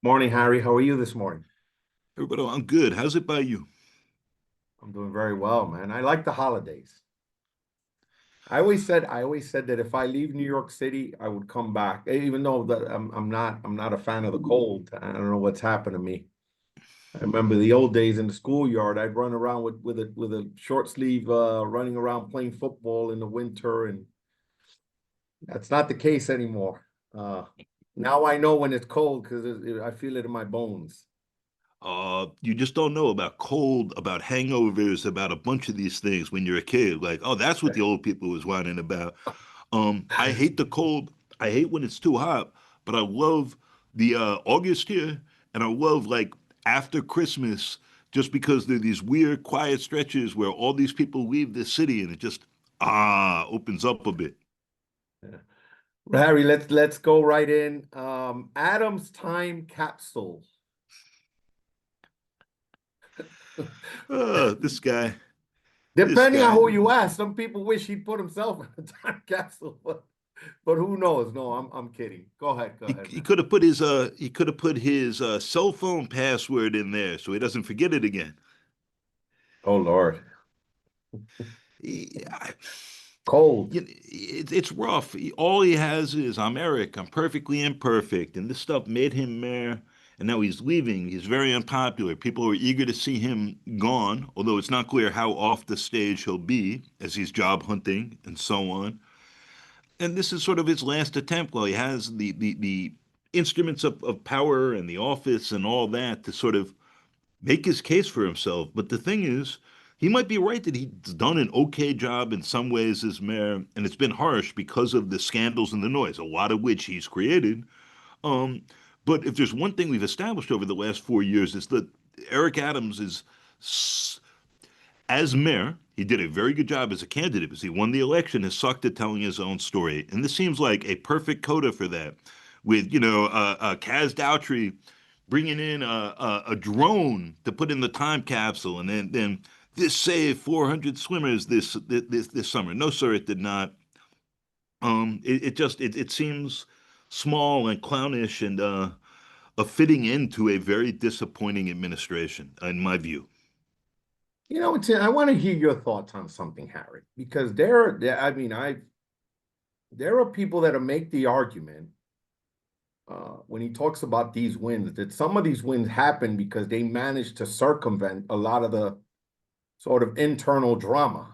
Morning, Harry. How are you this morning? Roberto, I'm good. How's it by you? I'm doing very well, man. I like the holidays. I always said that if I leave New York City, I would come back. Even though that I'm not a fan of the cold. I don't know what's happened to me. I remember the old days in the schoolyard. I'd run around with a short sleeve, running around playing football in the winter, and that's not the case anymore. Uh, now I know when it's cold because I feel it in my bones. You just don't know about cold, about hangovers, about a bunch of these things when you're a kid. Like, oh, that's what the old people was whining about. I hate the cold. I hate when it's too hot, but I love the August here, and I love like after Christmas, just because there are these weird, quiet stretches where all these people leave the city, and it just opens up a bit. Harry, let's go right in. Adam's time capsule. This guy, this Depending on guy. who you ask, some people wish he'd put himself in a time capsule, but who knows? No, I'm kidding. Go ahead, He man. could have put his cell phone password in there so he doesn't forget it again. Oh Lord, He, I, cold. it's rough. All he has is I'm Eric. I'm perfectly imperfect, and this stuff made him mayor. And now he's leaving. He's very unpopular. People are eager to see him gone, although it's not clear how off the stage he'll be as he's job hunting and so on. And this is sort of his last attempt while he has the instruments of power and the office and all that to sort of make his case for himself. But the thing is, he might be right that he's done an okay job in some ways as mayor, and it's been harsh because of the scandals and the noise, a lot of which he's created. Um, but if there's one thing we've established over the last 4 years, is that Eric Adams is as mayor, he did a very good job as a candidate because he won the election, has sucked at telling his own story. And this seems like a perfect coda for that. With, Kaz Dowtry bringing in a drone to put in the time capsule, and then this saved 400 swimmers this summer. No, sir, it did not. It seems small and clownish and a fitting into a very disappointing administration, in my view. I want to hear your thoughts on something, Harry, because I mean, there are people that make the argument when he talks about these wins that some of these wins happen because they managed to circumvent a lot of the sort of internal drama,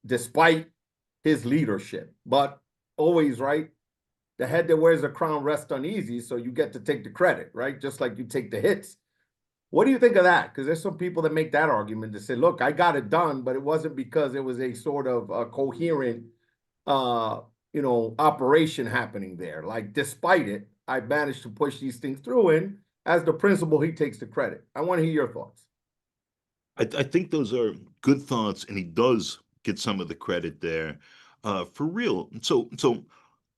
despite his leadership. But always, right? The head that wears the crown rests uneasy, so you get to take the credit, right? Just like you take the hits. What do you think of that? Because there's some people that make that argument to say, look, I got it done, but it wasn't because it was a sort of coherent, uh, operation happening there. Like, despite it, I managed to push these things through. And as the principal, he takes the credit. I want to hear your thoughts. I think those are good thoughts, and he does get some of the credit there, for real. So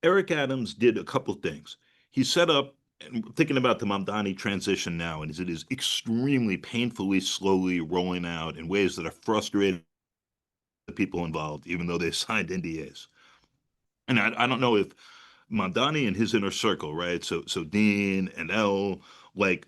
Eric Adams did a couple things. He set up, and thinking about the Mamdani transition now, and it is extremely painfully slowly rolling out in ways that are frustrating the people involved, even though they signed NDAs. And I don't know if Mamdani and his inner circle, right? So Dean and L, like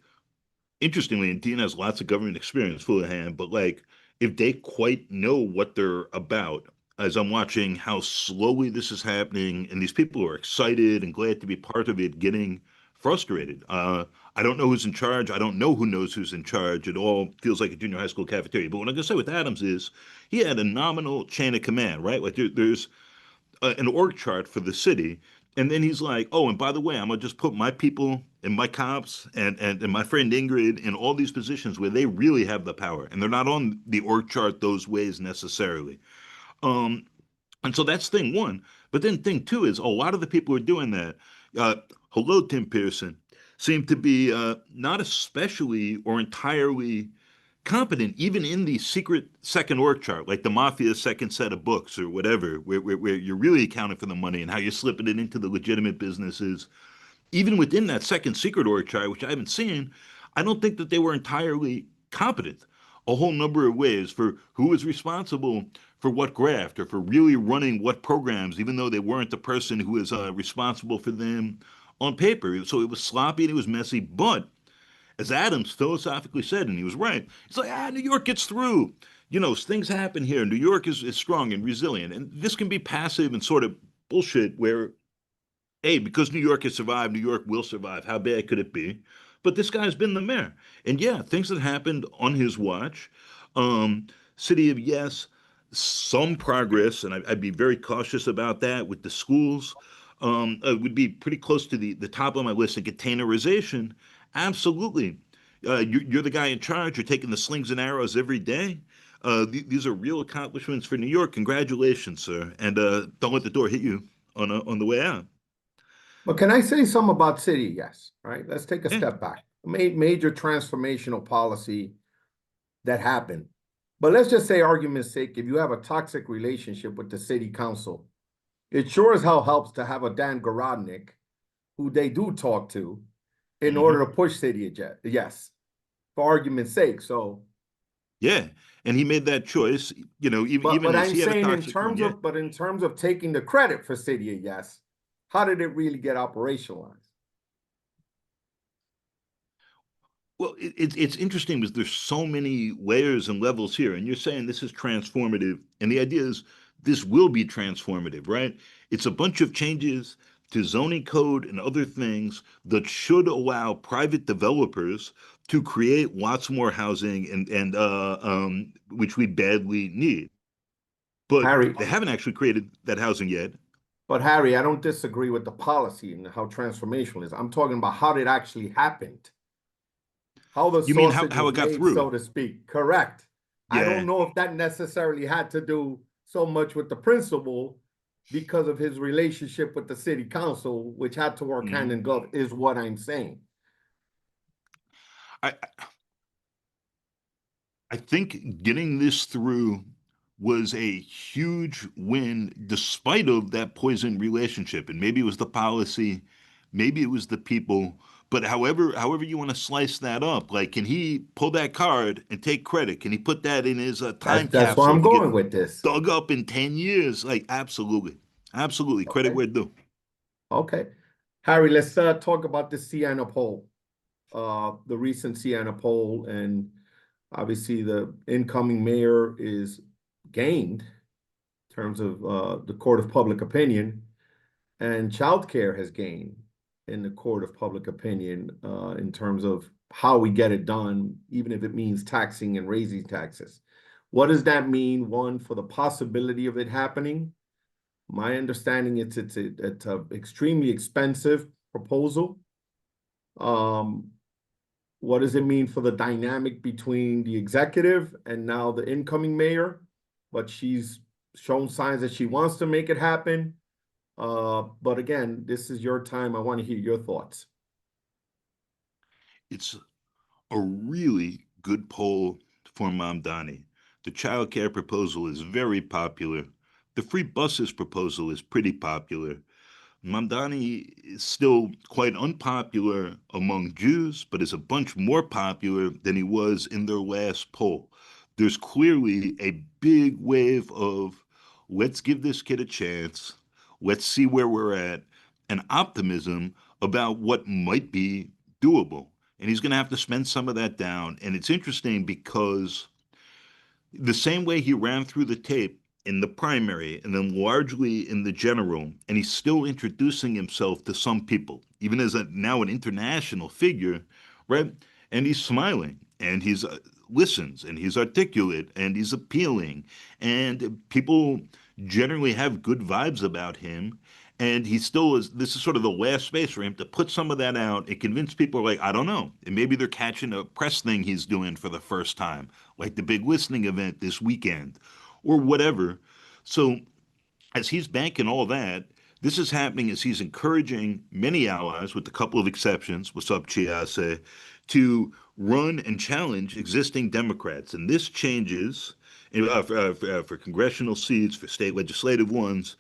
interestingly, and Dean has lots of government experience, full of hand, but like if they quite know what they're about, as I'm watching how slowly this is happening, and these people are excited and glad to be part of it, getting frustrated. I don't know who's in charge. I don't know who knows who's in charge. It all feels like a junior high school cafeteria. But what I'm going to say with Adams is he had a nominal chain of command, right? Like there's an org chart for the city. And then he's like, oh, and by the way, I'm gonna just put my people and my cops and my friend Ingrid in all these positions where they really have the power, and they're not on the org chart those ways necessarily. Um, and so that's thing one. But then thing two is a lot of the people who are doing that. Uh, Hello, Tim Pearson, seem to be not especially or entirely competent, even in the secret second org chart, like the mafia's second set of books or whatever, where you're really accounting for the money and how you're slipping it into the legitimate businesses. Even within that second secret org chart, which I haven't seen, I don't think that they were entirely competent a whole number of ways for who was responsible for what graft or for really running what programs, even though they weren't the person who was responsible for them. on paper. So it was sloppy and it was messy. But as Adams philosophically said, and he was right, it's like, New York gets through. Things happen here. New York is strong and resilient. And this can be passive and sort of bullshit where, hey, because New York has survived, New York will survive. How bad could it be? But this guy's been the mayor. And yeah, things that happened on his watch. Um, City of Yes, some progress, and I'd be very cautious about that with the schools. It would be pretty close to the top of my list. And containerization, absolutely. You're the guy in charge. You're taking the slings and arrows every day. These are real accomplishments for New York. Congratulations, sir. And don't let the door hit you on the way out. But can I say something about city? Yes, right? Let's take a Yeah. step back. Major transformational policy that happened. But let's just say, argument's sake, if you have a toxic relationship with the city council, it sure as hell helps to have a Dan Garodnick, who they do talk to, in Hmm. order to push city agenda. Yes, for argument's sake. So, Yeah. And he made that choice, but even as I'm he had a saying toxic one. Yeah. in terms of taking the credit for city of yes, how did it really get operationalized? Well, it's interesting because there's so many layers and levels here, and you're saying this is transformative, and the idea is this will be transformative, right? It's a bunch of changes to zoning code and other things that should allow private developers to create lots more housing and which we badly need. But Harry, they haven't actually created that housing yet. but Harry, I don't disagree with the policy and how transformational it is. I'm talking about how it actually happened, how the You mean sausage how was it got made, through? so to speak. Correct. I Yeah. don't know if that necessarily had to do so much with the principal because of his relationship with the city council, which had to work hand Hmm. in glove, is what I'm saying. I I think getting this through was a huge win despite of that poison relationship. And maybe it was the policy, maybe it was the people, but however you want to slice that up, like can he pull that card and take credit? Can he put that in his time That's where capsule I'm to get going with this. dug up in 10 years? Like absolutely. Absolutely. Credit Okay. where due. Okay. Harry, let's talk about the Siena poll. The recent Siena poll, and obviously the incoming mayor is gained in terms of the court of public opinion, and childcare has gained in the court of public opinion in terms of how we get it done, even if it means taxing and raising taxes. What does that mean? One, for the possibility of it happening. My understanding it's a extremely expensive proposal. Um, what does it mean for the dynamic between the executive and now the incoming mayor? But she's shown signs that she wants to make it happen. But again, this is your time. I want to hear your thoughts. It's a really good poll for Mamdani. The child care proposal is very popular. The free buses proposal is pretty popular. Mamdani is still quite unpopular among Jews, but is a bunch more popular than he was in their last poll. There's clearly a big wave of let's give this kid a chance, let's see where we're at, and optimism about what might be doable. And he's going to have to spend some of that down. And it's interesting because the same way he ran through the tape in the primary and then largely in the general, and he's still introducing himself to some people, even as now an international figure, right? And he's smiling and he's listens and he's articulate and he's appealing, and people generally have good vibes about him. And he still is. This is sort of the last space for him to put some of that out and convince people, like, I don't know. And maybe they're catching a press thing he's doing for the first time, like the big listening event this weekend or whatever. So as he's banking all that, this is happening as he's encouraging many allies, with a couple of exceptions, what's up, Chiase, to run and challenge existing Democrats. And this changes for congressional seats, for state legislative ones.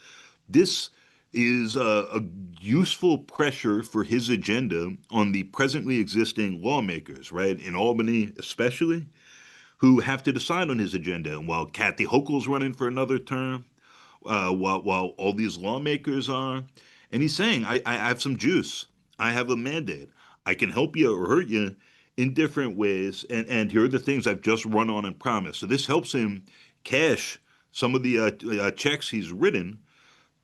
This is a useful pressure for his agenda on the presently existing lawmakers, right? In Albany, especially, who have to decide on his agenda. And while Kathy Hochul's running for another term, while all these lawmakers are, and he's saying, I have some juice. I have a mandate. I can help you or hurt you in different ways. And here are the things I've just run on and promised. So this helps him cash some of the checks he's written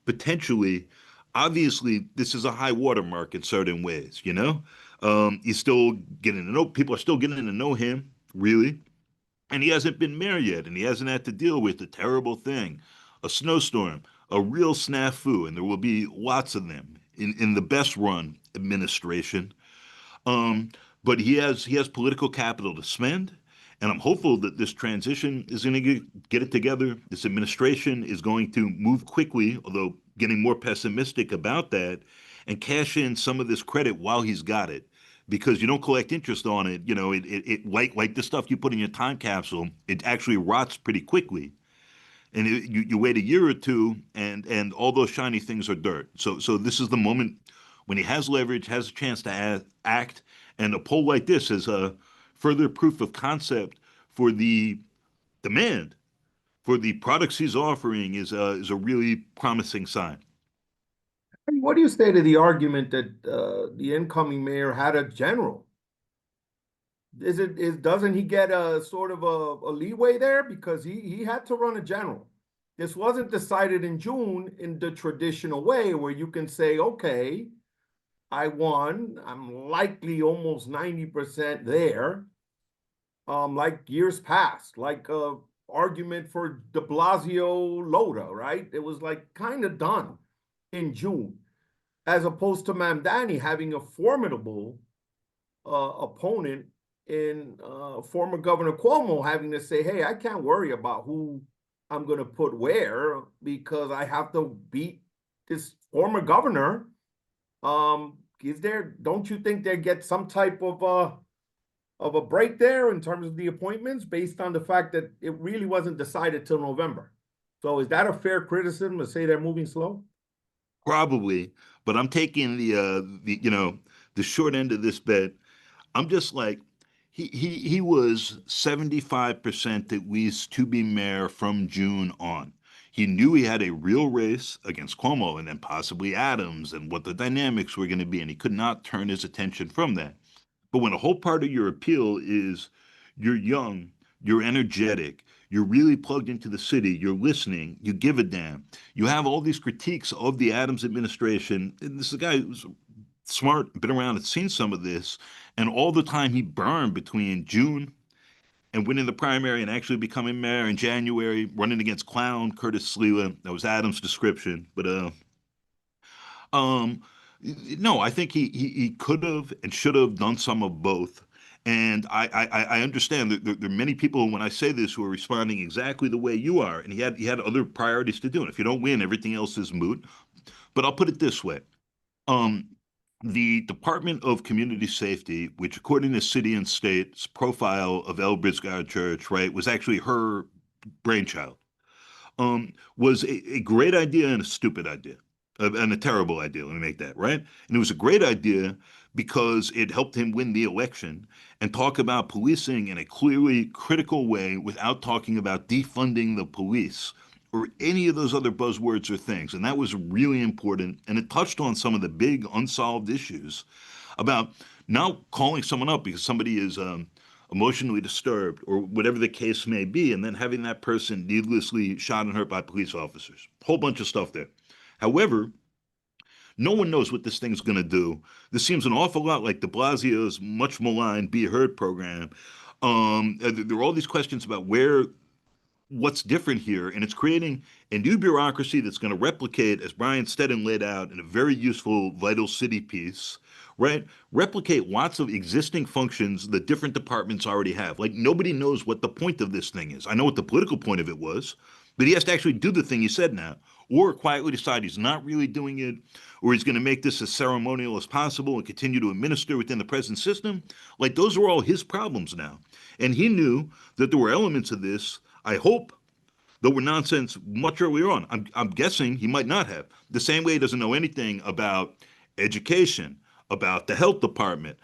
potentially. Obviously, this is a high watermark in certain ways, you know? He's still getting to know, people are still getting to know him, really. And he hasn't been mayor yet, and he hasn't had to deal with the terrible thing, a snowstorm, a real snafu, and there will be lots of them in the best run administration. Um, but he has political capital to spend, and I'm hopeful that this transition is going to get it together. This administration is going to move quickly, although getting more pessimistic about that, and cash in some of this credit while he's got it. Because you don't collect interest on it, it like the stuff you put in your time capsule, it actually rots pretty quickly, and you wait a year or two, and all those shiny things are dirt. So this is the moment when he has leverage, has a chance to act, and a poll like this is a further proof of concept for the demand for the products he's offering is a really promising sign. I mean, what do you say to the argument that the incoming mayor had a general? Doesn't he get a sort of a leeway there because he had to run a general? This wasn't decided in June in the traditional way where you can say, okay, I won. I'm likely almost 90% there. Like years past, like argument for de Blasio Loda, right? It was like kind of done in June, as opposed to Mamdani having a formidable opponent in former Governor Cuomo having to say, hey, I can't worry about who I'm going to put where because I have to beat this former governor. Don't you think they get some type of a break there in terms of the appointments based on the fact that it really wasn't decided till November? So is that a fair criticism to say they're moving slow? Probably, but I'm taking the short end of this bet. I'm just like he was 75% at least to be mayor from June on. He knew he had a real race against Cuomo and then possibly Adams and what the dynamics were going to be, and he could not turn his attention from that. But when a whole part of your appeal is you're young, you're energetic, you're really plugged into the city, you're listening, you give a damn, you have all these critiques of the Adams administration. And this is a guy who's smart, been around and seen some of this, and all the time he burned between June and winning the primary and actually becoming mayor in January, running against clown Curtis Sliwa. That was Adams' description. But um, no, I think he could have and should have done some of both. And I understand that there are many people when I say this who are responding exactly the way you are. And he had other priorities to do. And if you don't win, everything else is moot. But I'll put it this way. Um, the Department of Community Safety, which according to City and State's profile of El Brisgard Church, right, was actually her brainchild, was a great idea and a stupid idea, and a terrible idea. Let me make that right. And it was a great idea because it helped him win the election and talk about policing in a clearly critical way without talking about defunding the police or any of those other buzzwords or things. And that was really important. And it touched on some of the big unsolved issues about now calling someone up because somebody is emotionally disturbed or whatever the case may be, and then having that person needlessly shot and hurt by police officers. Whole bunch of stuff there. However, no one knows what this thing's going to do. This seems an awful lot like de Blasio's much maligned Be Heard program. There are all these questions about what's different here, and it's creating a new bureaucracy that's going to replicate, as Brian Steddon laid out in a very useful Vital City piece, right? Replicate lots of existing functions that different departments already have. Like nobody knows what the point of this thing is. I know what the political point of it was, but he has to actually do the thing he said now, or quietly decide he's not really doing it, or he's going to make this as ceremonial as possible and continue to administer within the present system. Like those are all his problems now. And he knew that there were elements of this, I hope, that were nonsense much earlier on. I'm guessing he might not have. The same way he doesn't know anything about education, about the health department,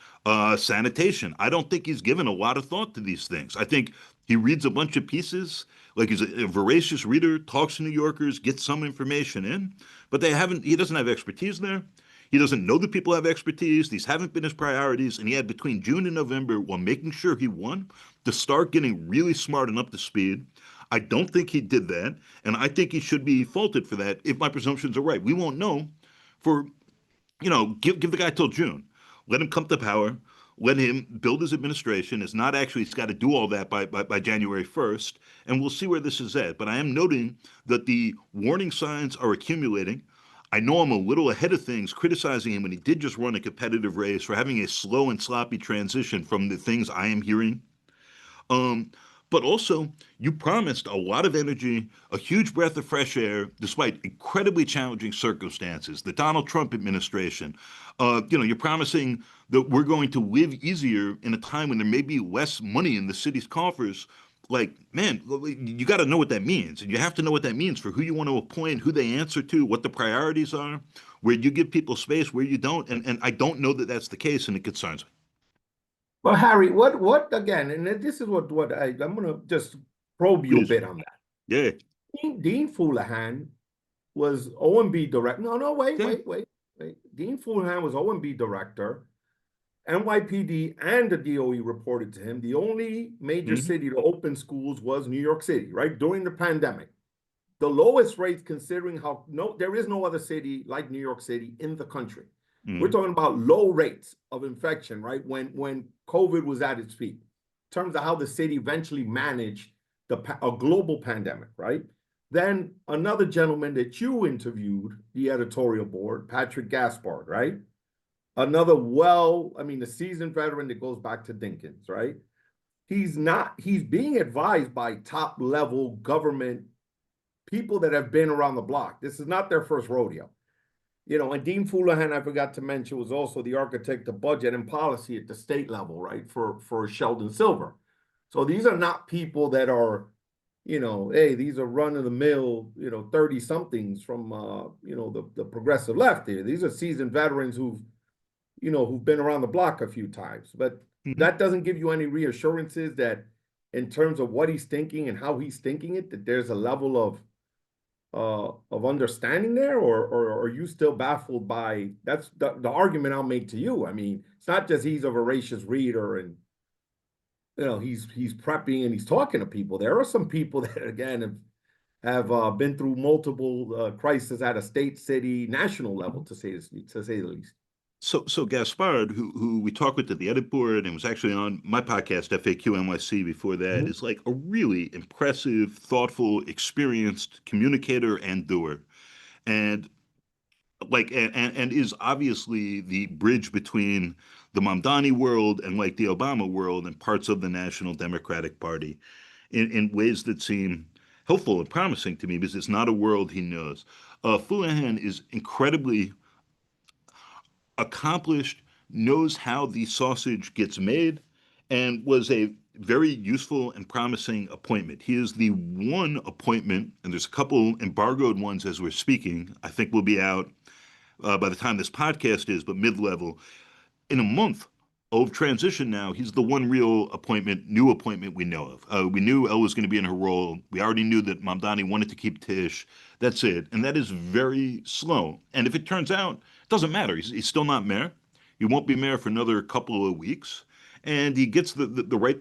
sanitation. I don't think he's given a lot of thought to these things. I think he reads a bunch of pieces, like he's a voracious reader, talks to New Yorkers, gets some information in, but he doesn't have expertise there. He doesn't know that people have expertise. These haven't been his priorities. And he had between June and November, while making sure he won, to start getting really smart and up to speed. I don't think he did that. And I think he should be faulted for that if my presumptions are right. We won't know for, give the guy till June. Let him come to power. Let him build his administration. It's not actually, he's got to do all that by January 1st. And we'll see where this is at. But I am noting that the warning signs are accumulating. I know I'm a little ahead of things criticizing him when he did just run a competitive race for having a slow and sloppy transition from the things I am hearing. Um, but also, you promised a lot of energy, a huge breath of fresh air, despite incredibly challenging circumstances. The Donald Trump administration, you're promising that we're going to live easier in a time when there may be less money in the city's coffers. Like, man, you got to know what that means. And you have to know what that means for who you want to appoint, who they answer to, what the priorities are, where you give people space, where you don't. And I don't know that that's the case, and it concerns me. Well, Harry, what again? And this is what I'm gonna just probe you a Please. bit on that. Yeah. Dean Houlihan was OMB director. No, wait, Yeah. wait. Dean Houlihan was OMB director. NYPD and the DOE reported to him. The only major Hmm. city to open schools was New York City, right? During the pandemic. The lowest rates considering there is no other city like New York City in the country. We're Hmm. talking about low rates of infection, right? When COVID was at its peak, in terms of how the city eventually managed a global pandemic, right? Then another gentleman that you interviewed, the editorial board, Patrick Gaspard, right? Another the seasoned veteran that goes back to Dinkins, right? He's being advised by top level government people that have been around the block. This is not their first rodeo. And Dean Houlihan, I forgot to mention, was also the architect of budget and policy at the state level, right, for Sheldon Silver. So these are not people that are, hey, these are run-of-the-mill, 30-somethings from, the progressive left here. These are seasoned veterans who've been around the block a few times. But Hmm. that doesn't give you any reassurances that in terms of what he's thinking and how he's thinking it, that there's a level of understanding there, or are you still baffled by that's the argument I'll make to you? I mean, it's not just he's a voracious reader and he's prepping and he's talking to people. There are some people that again have been through multiple crises at a state, city, national level to say the least. So Gaspard, who we talked with at the edit board and was actually on my podcast, FAQ NYC, before that, Mhm. is like a really impressive, thoughtful, experienced communicator and doer. And and is obviously the bridge between the Mamdani world and like the Obama world and parts of the National Democratic Party in ways that seem helpful and promising to me because it's not a world he knows. Houlihan is incredibly accomplished, knows how the sausage gets made, and was a very useful and promising appointment. He is the one appointment, and there's a couple embargoed ones as we're speaking. I think will be out by the time this podcast is, but mid-level in a month of transition now. He's the one real appointment, new appointment we know of. We knew Elle was going to be in her role. We already knew that Mamdani wanted to keep Tish. That's it. And that is very slow. And if it turns out, it doesn't matter. He's still not mayor. He won't be mayor for another couple of weeks. And he gets the right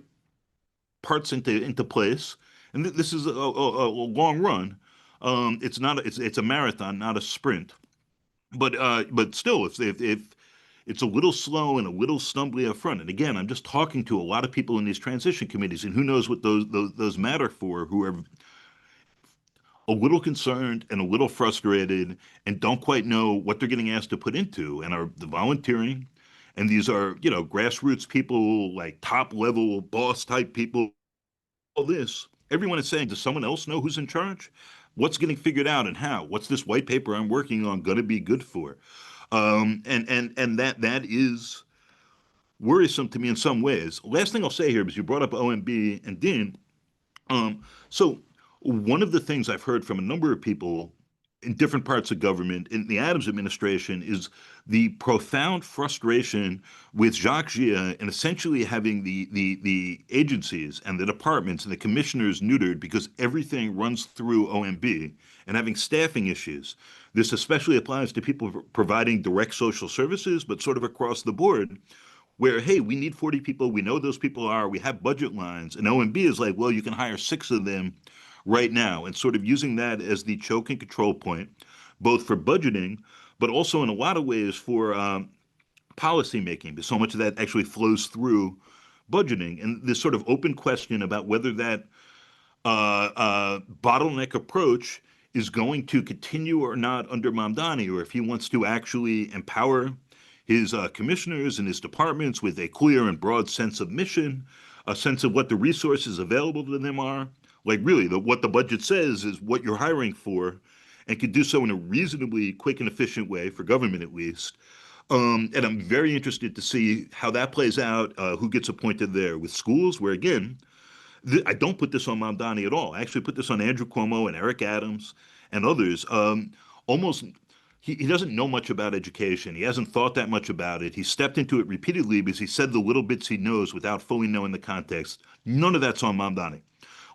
parts into place. And this is a long run. It's a marathon, not a sprint. But still, if it's a little slow and a little stumbly up front. And again, I'm just talking to a lot of people in these transition committees, and who knows what those matter for, who are a little concerned and a little frustrated and don't quite know what they're getting asked to put into, and are the volunteering. And these are, grassroots people, like top level boss type people. All this, everyone is saying, does someone else know who's in charge? What's getting figured out and how? What's this white paper I'm working on going to be good for? And that is worrisome to me in some ways. Last thing I'll say here, because you brought up OMB and Dean. So one of the things I've heard from a number of people in different parts of government in the Adams administration is the profound frustration with Jacques Gia and essentially having the agencies and the departments and the commissioners neutered because everything runs through OMB and having staffing issues. This especially applies to people providing direct social services, but sort of across the board, where, hey, we need 40 people. We know those people are. We have budget lines. And OMB is like, well, you can hire 6 of them right now, and sort of using that as the choke and control point, both for budgeting, but also in a lot of ways for policy making, because so much of that actually flows through budgeting. And this sort of open question about whether that bottleneck approach is going to continue or not under Mamdani, or if he wants to actually empower his commissioners and his departments with a clear and broad sense of mission, a sense of what the resources available to them are. Like really, what the budget says is what you're hiring for, and can do so in a reasonably quick and efficient way for government at least. And I'm very interested to see how that plays out, who gets appointed there with schools, where again, I don't put this on Mamdani at all. I actually put this on Andrew Cuomo and Eric Adams and others. Almost, he doesn't know much about education. He hasn't thought that much about it. He stepped into it repeatedly because he said the little bits he knows without fully knowing the context. None of that's on Mamdani.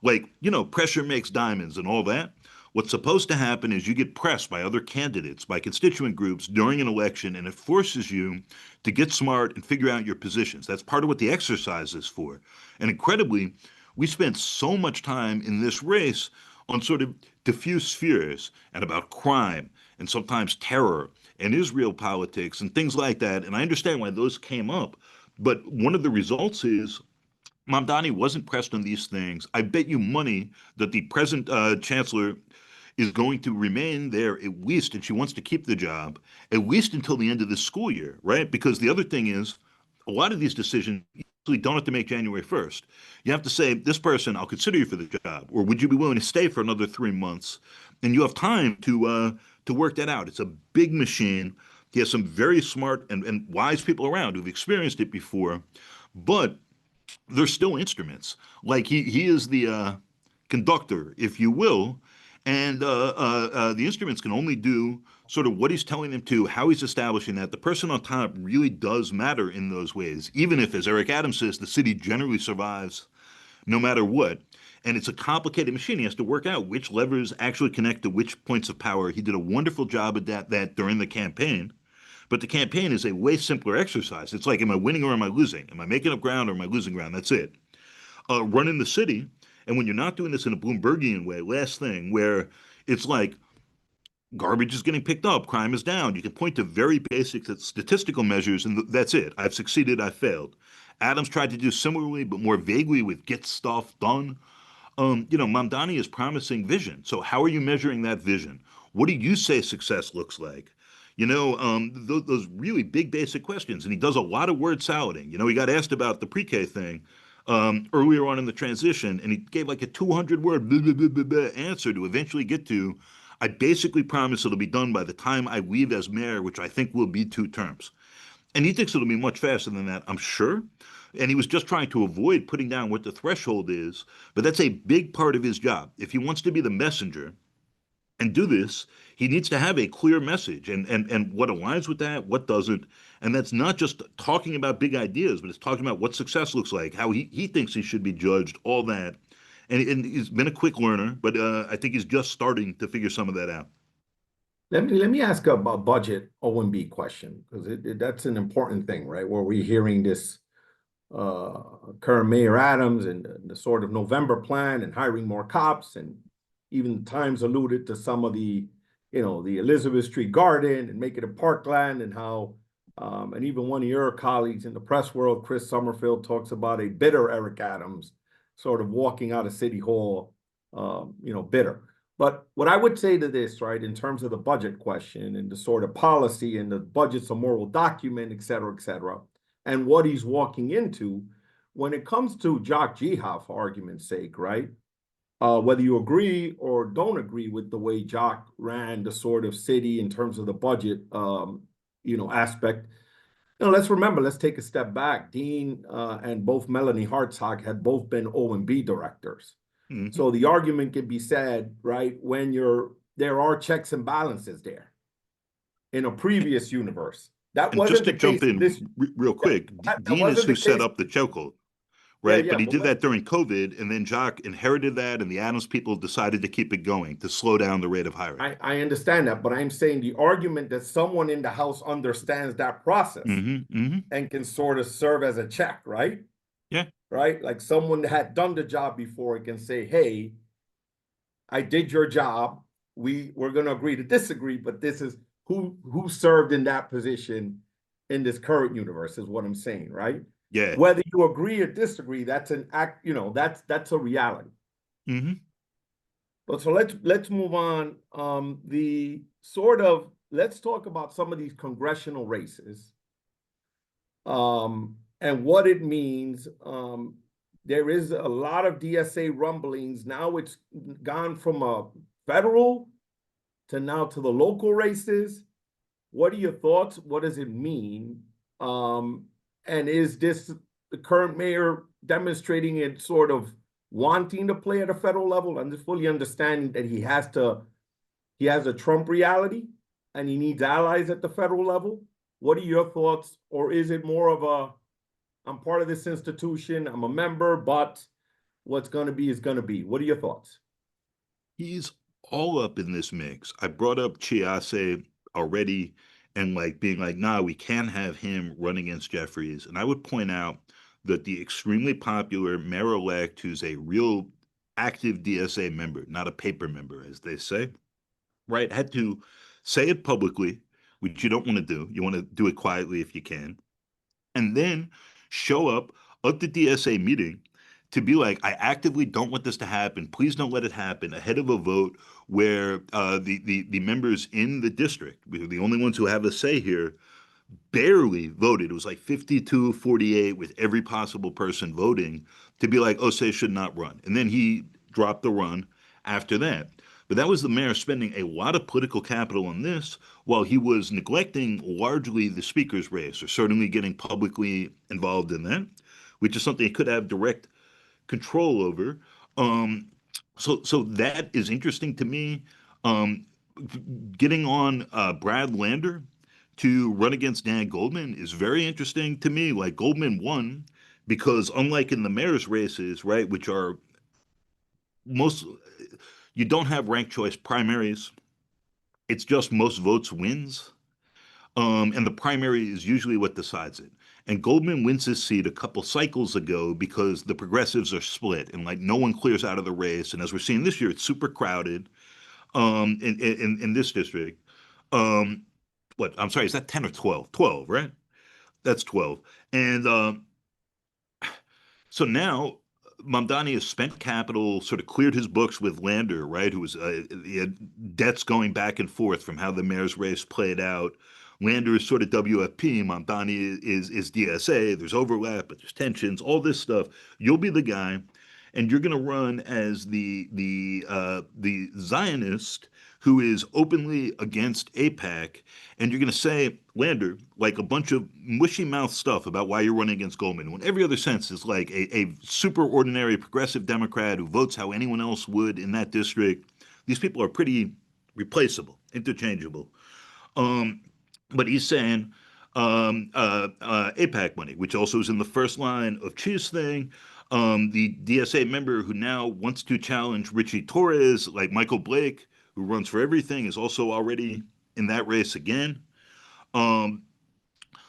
Like, pressure makes diamonds and all that. What's supposed to happen is you get pressed by other candidates, by constituent groups during an election, and it forces you to get smart and figure out your positions. That's part of what the exercise is for. And incredibly, we spent so much time in this race on sort of diffuse spheres and about crime and sometimes terror and Israel politics and things like that. And I understand why those came up. But one of the results is Mamdani wasn't pressed on these things. I bet you money that the present chancellor is going to remain there at least, and she wants to keep the job, at least until the end of this school year, right? Because the other thing is, a lot of these decisions you actually don't have to make January 1st. You have to say, this person, I'll consider you for the job, or would you be willing to stay for another 3 months? And you have time to work that out. It's a big machine. He has some very smart and wise people around who've experienced it before, but they're still instruments. Like he is the conductor, if you will, and the instruments can only do sort of what he's telling them to, how he's establishing that. The person on top really does matter in those ways, even if, as Eric Adams says, the city generally survives no matter what. And it's a complicated machine. He has to work out which levers actually connect to which points of power. He did a wonderful job at that during the campaign. But the campaign is a way simpler exercise. It's like, am I winning or am I losing? Am I making up ground or am I losing ground? That's it. Running the city, and when you're not doing this in a Bloombergian way, last thing, where it's like garbage is getting picked up, crime is down. You can point to very basic statistical measures, and that's it. I've succeeded, I've failed. Adams tried to do similarly, but more vaguely with get stuff done. Mamdani is promising vision. So how are you measuring that vision? What do you say success looks like? Those really big basic questions. And he does a lot of word salad,ing. He got asked about the pre-K thing earlier on in the transition, and he gave like a 200-word answer to eventually get to, I basically promise it'll be done by the time I leave as mayor, which I think will be 2 terms. And he thinks it'll be much faster than that, I'm sure. And he was just trying to avoid putting down what the threshold is, but that's a big part of his job. If he wants to be the messenger and do this, he needs to have a clear message and what aligns with that, what doesn't. And that's not just talking about big ideas, but it's talking about what success looks like, how he thinks he should be judged, all that. And he's been a quick learner, but I think he's just starting to figure some of that out. Let me ask a budget OMB question, because that's an important thing, right? Where we're hearing this current Mayor Adams and the sort of November plan and hiring more cops, and even Times alluded to some of the Elizabeth Street Garden and make it a parkland, and how and even one of your colleagues in the press world, Chris Summerfield, talks about a bitter Eric Adams sort of walking out of City Hall, bitter. But what I would say to this, right, in terms of the budget question and the sort of policy, and the budget's a moral document, et cetera, and what he's walking into, when it comes to Jacques Gia, for argument's sake, right? Whether you agree or don't agree with the way Jacques ran the sort of city in terms of the budget, aspect, let's take a step back. Dean and both Melanie Hartzog had both been OMB directors. Mm-hmm. So the argument can be said, right, when you're there are checks and balances there in a previous universe. That And just wasn't to the case jump in in this. real Yeah, quick, that Dean is wasn't who the set case. up the chokehold, Yeah, right? yeah, But he but did that during COVID, and then Jacques inherited that, and the Adams people decided to keep it going to slow down the rate of hiring. I understand that, but I'm saying the argument that someone in the House understands that process and can sort of serve as a check, right? Yeah. Right? Like someone that had done the job before can say, hey, I did your job. We're going to agree to disagree, but this is who served in that position in this current universe is what I'm saying, right? Yeah. Whether you agree or disagree, that's an act, that's a reality. But so let's move on. Let's talk about some of these congressional races, and what it means. There is a lot of DSA rumblings. Now it's gone from a federal to now to the local races. What are your thoughts? What does it mean? And is this the current mayor demonstrating it sort of wanting to play at a federal level and just fully understanding that he has a Trump reality and he needs allies at the federal level? What are your thoughts? Or is it more of a, I'm part of this institution, I'm a member, but what's going to be is going to be? What are your thoughts? He's all up in this mix. I brought up Chiase already and like being like, nah, we can't have him run against Jeffries. And I would point out that the extremely popular mayor-elect, who's a real active DSA member, not a paper member, as they say, right, had to say it publicly, which you don't want to do. You want to do it quietly if you can, and then show up at the DSA meeting to be like, I actively don't want this to happen. Please don't let it happen ahead of a vote where the members in the district, the only ones who have a say here, barely voted. It was like 52-48 with every possible person voting to be like, Osei should not run. And then he dropped the run after that. But that was the mayor spending a lot of political capital on this while he was neglecting largely the speaker's race, or certainly getting publicly involved in that, which is something he could have direct control over. Um, so that is interesting to me. Um, Getting on Brad Lander to run against Dan Goldman is very interesting to me. Like Goldman won because unlike in the mayor's races, right, which are most, you don't have ranked choice primaries. It's just most votes wins. And the primary is usually what decides it. And Goldman wins his seat a couple cycles ago because the progressives are split and like no one clears out of the race. And as we're seeing this year, it's super crowded in this district. Um, what I'm sorry, is that 10 or 12? 12, right? That's 12. And so now Mamdani has spent capital, sort of cleared his books with Lander, right? Who was he had debts going back and forth from how the mayor's race played out. Lander is sort of WFP, Mamdani is DSA. There's overlap, but there's tensions, all this stuff. You'll be the guy, and you're going to run as the Zionist who is openly against AIPAC, and you're going to say, Lander, like a bunch of mushy mouth stuff about why you're running against Goldman, when every other sense is like a super ordinary progressive Democrat who votes how anyone else would in that district. These people are pretty replaceable, interchangeable. Um, but he's saying AIPAC money, which also is in the first line of Chi's thing. The DSA member who now wants to challenge Richie Torres, like Michael Blake, who runs for everything, is also already in that race again. Um,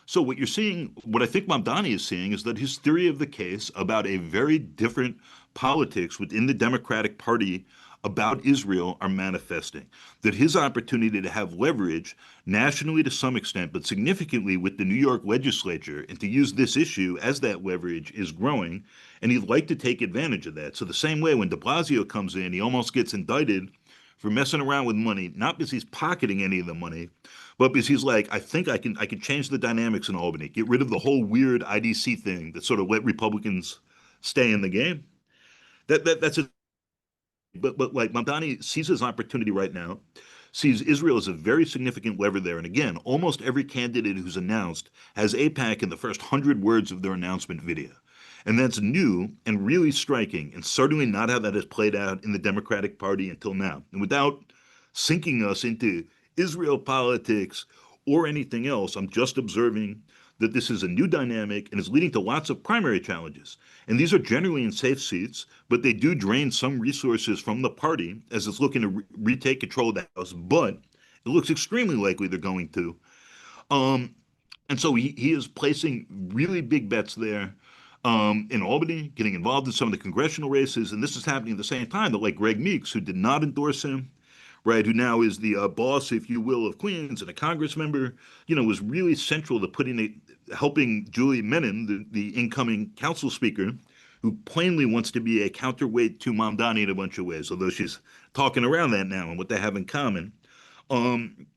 so what you're seeing, what I think Mamdani is seeing, is that his theory of the case about a very different politics within the Democratic Party about Israel are manifesting. That his opportunity to have leverage nationally to some extent, but significantly with the New York legislature, and to use this issue as that leverage is growing, and he'd like to take advantage of that. So the same way when de Blasio comes in, he almost gets indicted for messing around with money, not because he's pocketing any of the money, but because he's like, I think I can change the dynamics in Albany, get rid of the whole weird IDC thing that sort of let Republicans stay in the game. That's a but like Mamdani sees his opportunity right now, sees Israel as a very significant lever there. And again, almost every candidate who's announced has AIPAC in the first 100 words of their announcement video. And that's new and really striking, and certainly not how that has played out in the Democratic Party until now. And without sinking us into Israel politics or anything else. I'm just observing that this is a new dynamic and is leading to lots of primary challenges. And these are generally in safe seats, but they do drain some resources from the party as it's looking to retake control of the House. But it looks extremely likely they're going to. Um, and so he is placing really big bets there in Albany, getting involved in some of the congressional races. And this is happening at the same time that, like Greg Meeks, who did not endorse him, right, who now is the boss, if you will, of Queens and a Congress member, was really central to helping Julie Menon, the incoming council speaker, who plainly wants to be a counterweight to Mamdani in a bunch of ways, although she's talking around that now and what they have in common. Um,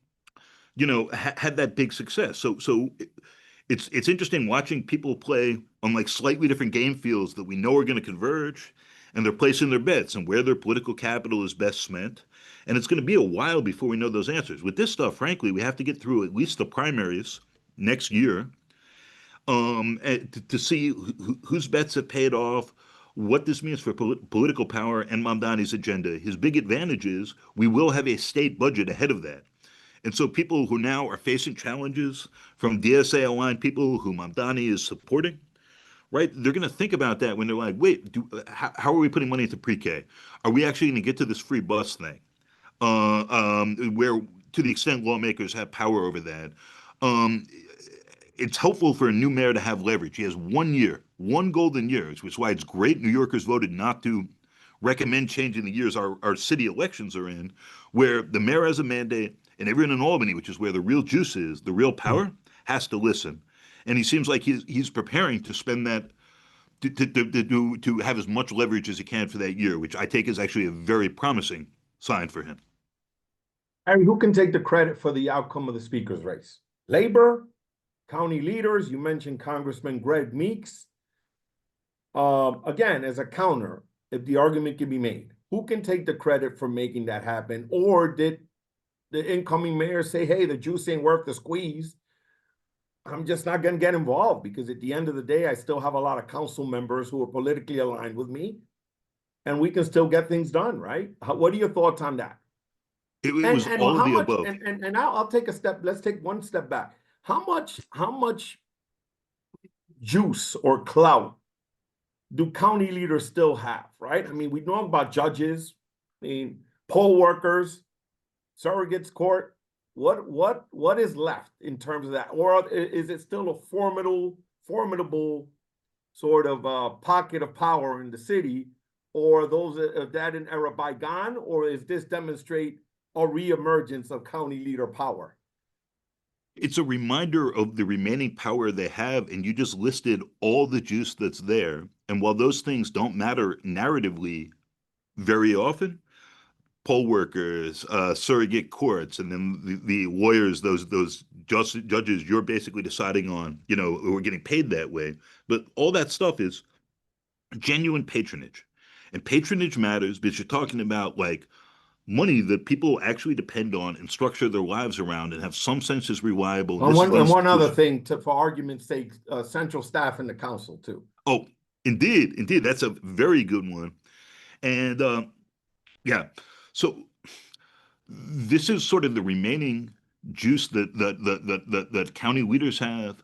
had that big success. So it's interesting watching people play on like slightly different game fields that we know are going to converge, and they're placing their bets and where their political capital is best spent. And it's going to be a while before we know those answers. With this stuff, frankly, we have to get through at least the primaries next year to see whose bets have paid off, what this means for political power and Mamdani's agenda. His big advantage is we will have a state budget ahead of that. And so people who now are facing challenges from DSA aligned people who Mamdani is supporting, right? They're going to think about that when they're like, wait, how are we putting money into pre-K? Are we actually going to get to this free bus thing? Where, to the extent lawmakers have power over that, um, it's helpful for a new mayor to have leverage. He has 1 year, one golden year, which is why it's great New Yorkers voted not to recommend changing the years our city elections are in, where the mayor has a mandate and everyone in Albany, which is where the real juice is, the real power, has to listen. And he seems like he's preparing to spend that to have as much leverage as he can for that year, which I take as actually a very promising sign for him. Harry, who can take the credit for the outcome of the speaker's race? Labor, county leaders, you mentioned Congressman Greg Meeks. Again, as a counter, if the argument can be made, who can take the credit for making that happen? Or did the incoming mayor say, hey, the juice ain't worth the squeeze? I'm just not going to get involved because at the end of the day, I still have a lot of council members who are politically aligned with me, and we can still get things done, right? What are your thoughts on that? It was all of how the much, above. and I'll take a step, let's take one step back. How much juice or clout do county leaders still have, right? I mean, we know about judges, I mean, poll workers, surrogates court. What is left in terms of that? Or is it still a formidable sort of pocket of power in the city? Or those of that an era bygone? Or is this demonstrate a reemergence of county leader power? It's a reminder of the remaining power they have, and you just listed all the juice that's there. And while those things don't matter narratively very often, poll workers, surrogate courts, and then the lawyers, those judges you're basically deciding on, who are getting paid that way. But all that stuff is genuine patronage. And patronage matters because you're talking about like money that people actually depend on and structure their lives around and have some sense is reliable. And And this is the one other institution. thing, for argument's sake, central staff in the council too. Oh, indeed. That's a very good one. And yeah, so this is sort of the remaining juice that county leaders have.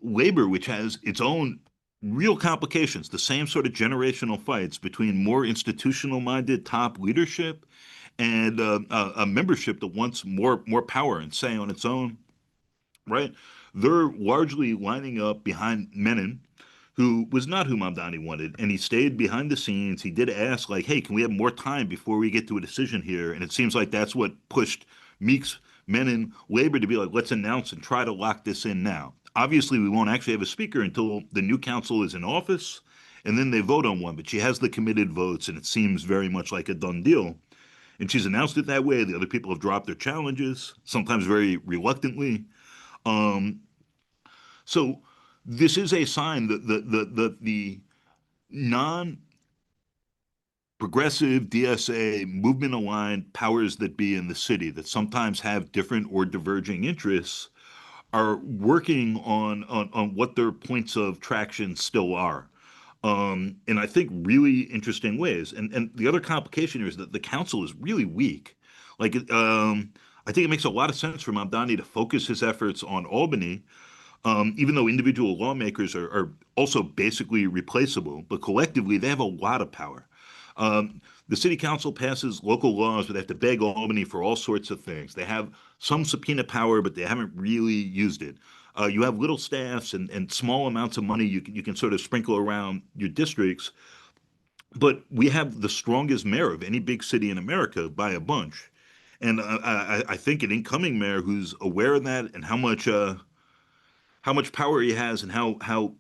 Labor, which has its own real complications, the same sort of generational fights between more institutional minded top leadership and a membership that wants more power and say on its own, right? They're largely lining up behind Menon, who was not who Mamdani wanted, and he stayed behind the scenes. He did ask, like, "Hey, can we have more time before we get to a decision here?" And it seems like that's what pushed Meeks, Menon, Labor to be like, "Let's announce and try to lock this in now." Obviously, we won't actually have a speaker until the new council is in office, and then they vote on one. But she has the committed votes, and it seems very much like a done deal. And she's announced it that way. The other people have dropped their challenges, sometimes very reluctantly. Um, so this is a sign that the non progressive DSA movement aligned powers that be in the city that sometimes have different or diverging interests are working on what their points of traction still are. And I think really interesting ways. And the other complication here is that the council is really weak. Like, I think it makes a lot of sense for Mamdani to focus his efforts on Albany, even though individual lawmakers are also basically replaceable, but collectively they have a lot of power. The city council passes local laws, but they have to beg Albany for all sorts of things. They have some subpoena power, but they haven't really used it. You have little staffs and small amounts of money you can sort of sprinkle around your districts, but we have the strongest mayor of any big city in America by a bunch. And I think an incoming mayor who's aware of that and how much power he has and how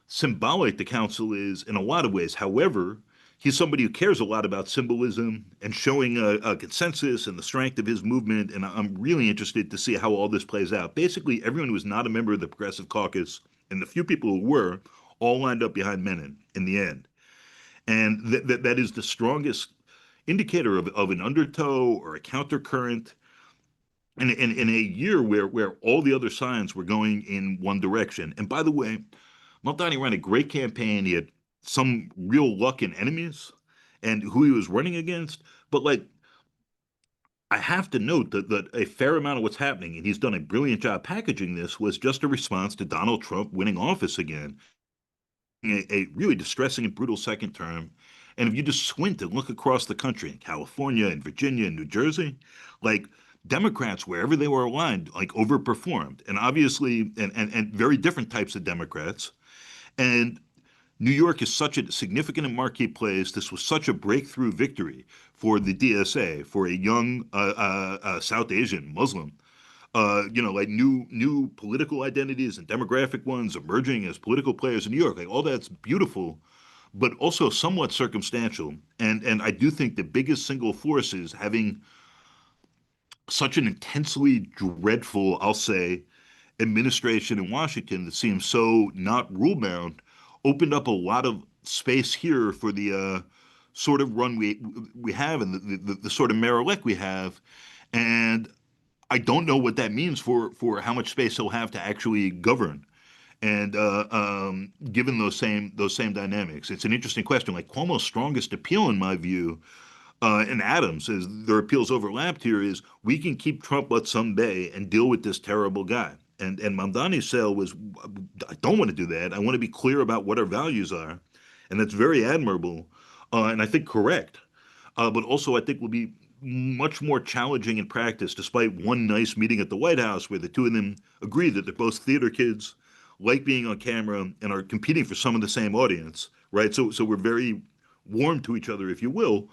symbolic the council is in a lot of ways. However, he's somebody who cares a lot about symbolism and showing a consensus and the strength of his movement. And I'm really interested to see how all this plays out. Basically, everyone who was not a member of the Progressive Caucus and the few people who were all lined up behind Menon in the end. And that is the strongest indicator of an undertow or a countercurrent in a year where all the other signs were going in one direction. And by the way, Mamdani ran a great campaign. He had some real luck in enemies and who he was running against. But like, I have to note that a fair amount of what's happening, and he's done a brilliant job packaging this, was just a response to Donald Trump winning office again, a really distressing and brutal second term. And if you just squint and look across the country, in California and Virginia and New Jersey, like Democrats, wherever they were aligned, like overperformed. And obviously, and very different types of Democrats. And New York is such a significant and marquee place. This was such a breakthrough victory for the DSA, for a young South Asian Muslim. Like new political identities and demographic ones emerging as political players in New York. Like all that's beautiful, but also somewhat circumstantial. And I do think the biggest single force is having such an intensely dreadful, I'll say, administration in Washington that seems so not rule bound, opened up a lot of space here for the sort of run we have and the sort of mayor-elect we have. And I don't know what that means for how much space he'll have to actually govern. And given those same dynamics, it's an interesting question. Like Cuomo's strongest appeal, in my view, and Adams, as their appeals overlapped here, is we can keep Trump at some bay and deal with this terrible guy. And Mamdani's sale was, I don't want to do that. I want to be clear about what our values are, and that's very admirable, and I think correct. But also, I think will be much more challenging in practice, despite one nice meeting at the White House where the two of them agree that they're both theater kids, like being on camera, and are competing for some of the same audience, right? So we're very warm to each other, if you will.